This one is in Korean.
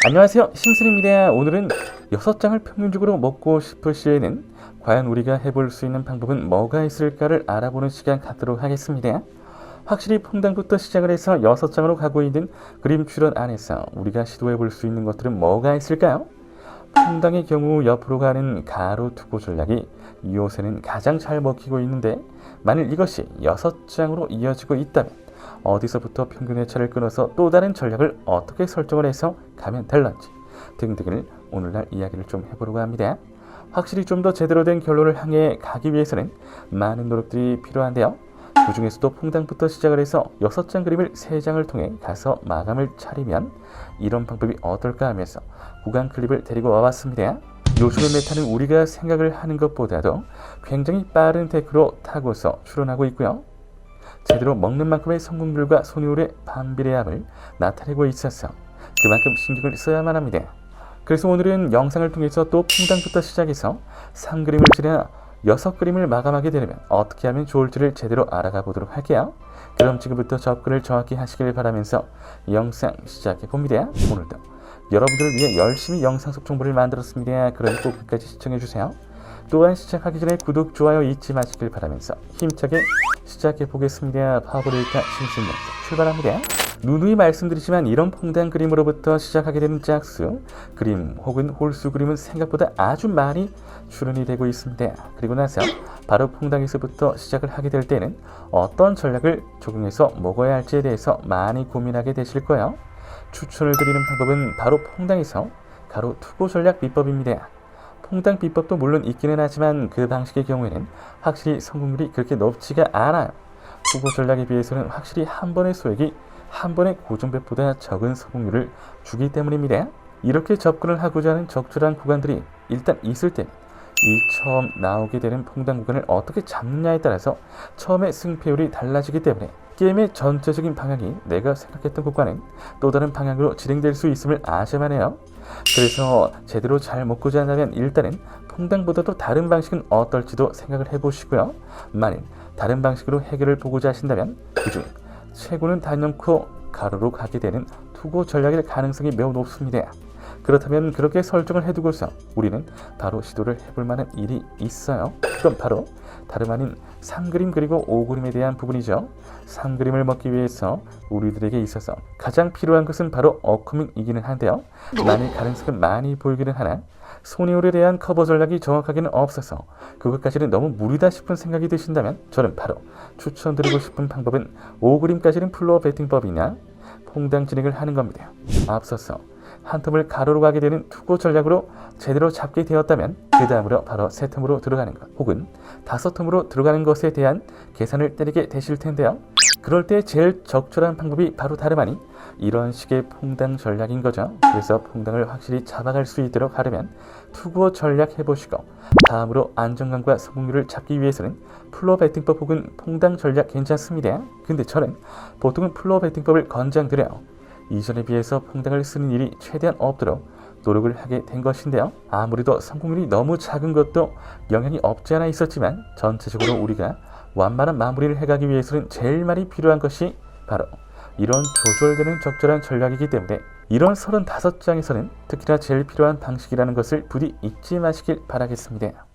안녕하세요, 심슨입니다. 오늘은 6장을 평균적으로 먹고 싶을 시에는 과연 우리가 해볼 수 있는 방법은 뭐가 있을까를 알아보는 시간 갖도록 하겠습니다. 확실히 퐁당부터 시작을 해서 6장으로 가고 있는 그림 출연 안에서 우리가 시도해 볼 수 있는 것들은 뭐가 있을까요? 퐁당의 경우 옆으로 가는 가로 투고 전략이 요새는 가장 잘 먹히고 있는데, 만일 이것이 6장으로 이어지고 있다면 어디서부터 평균의 차를 끊어서 또 다른 전략을 어떻게 설정을 해서 가면 될런지 등등을 오늘날 이야기를 좀 해보려고 합니다. 확실히 좀 더 제대로 된 결론을 향해 가기 위해서는 많은 노력들이 필요한데요. 그 중에서도 퐁당부터 시작을 해서 6장 그림을 3장을 통해 가서 마감을 차리면 이런 방법이 어떨까 하면서 구간 클립을 데리고 와봤습니다. 요즘의 메타는 우리가 생각을 하는 것보다도 굉장히 빠른 테크로 타고서 출현하고 있고요. 제대로 먹는 만큼의 성공률과 손해율의 반비례함을 나타내고 있어서 그만큼 신경을 써야만 합니다. 그래서 오늘은 영상을 통해서 또 퐁당부터 시작해서 3그림을 지나 6그림을 마감하게 되려면 어떻게 하면 좋을지를 제대로 알아가 보도록 할게요. 그럼 지금부터 접근을 정확히 하시길 바라면서 영상 시작해 봅니다. 오늘도 여러분들을 위해 열심히 영상 속 정보를 만들었습니다. 그러니 꼭 끝까지 시청해주세요. 또한 시작하기 전에 구독, 좋아요 잊지 마시길 바라면서 힘차게 시작해 보겠습니다. 파워볼일타 심슨 영상 출발합니다. 누누이 말씀드리지만 이런 퐁당 그림으로부터 시작하게 되는 짝수 그림 혹은 홀수 그림은 생각보다 아주 많이 출현이 되고 있습니다. 그리고 나서 바로 퐁당에서부터 시작을 하게 될 때는 어떤 전략을 적용해서 먹어야 할지에 대해서 많이 고민하게 되실 거예요. 추천을 드리는 방법은 바로 퐁당에서 가로 투고 전략 비법입니다. 퐁당 비법도 물론 있기는 하지만 그 방식의 경우에는 확실히 성공률이 그렇게 높지가 않아요. 투고 전략에 비해서는 확실히 한 번의 소액이 한 번의 고정배보다 적은 성공률을 주기 때문입니다. 이렇게 접근을 하고자 하는 적절한 구간들이 일단 있을 때 이 처음 나오게 되는 퐁당 구간을 어떻게 잡느냐에 따라서 처음의 승패율이 달라지기 때문에 게임의 전체적인 방향이 내가 생각했던 구간은 또 다른 방향으로 진행될 수 있음을 아셔야만 해요. 그래서 제대로 잘 먹고자 한다면 일단은 퐁당보다도 다른 방식은 어떨지도 생각을 해보시고요. 만일 다른 방식으로 해결을 보고자 하신다면 그중 최고는 단연코 가로로 가게 되는 투고 전략일 가능성이 매우 높습니다. 그렇다면 그렇게 설정을 해두고서 우리는 바로 시도를 해볼 만한 일이 있어요. 그건 바로 다름 아닌 3그림 그리고 5그림에 대한 부분이죠. 3그림을 먹기 위해서 우리들에게 있어서 가장 필요한 것은 바로 어커밍이기는 한데요. 만일 가능성은 많이 보이기는 하나 손해율에 대한 커버 전략이 정확하게는 없어서 그것까지는 너무 무리다 싶은 생각이 드신다면 저는 바로 추천드리고 싶은 방법은 5그림까지는 플로어 베팅법이나 퐁당 진행을 하는 겁니다. 앞서서 한 텀을 가로로 가게 되는 투고 전략으로 제대로 잡게 되었다면 그 다음으로 바로 세 텀으로 들어가는 것 혹은 5텀으로 들어가는 것에 대한 계산을 때리게 되실 텐데요. 그럴 때 제일 적절한 방법이 바로 다름 아닌 이런 식의 퐁당 전략인 거죠. 그래서 퐁당을 확실히 잡아갈 수 있도록 하려면 투고 전략 해보시고 다음으로 안정감과 성공률을 잡기 위해서는 플로어 베팅법 혹은 퐁당 전략 괜찮습니다. 근데 저는 보통은 플로어 베팅법을 권장드려요. 이전에 비해서 퐁당을 쓰는 일이 최대한 없도록 노력을 하게 된 것인데요. 아무래도 성공률이 너무 작은 것도 영향이 없지 않아 있었지만 전체적으로 우리가 완만한 마무리를 해가기 위해서는 제일 많이 필요한 것이 바로 이런 조절되는 적절한 전략이기 때문에 이런 35장에서는 특히나 제일 필요한 방식이라는 것을 부디 잊지 마시길 바라겠습니다.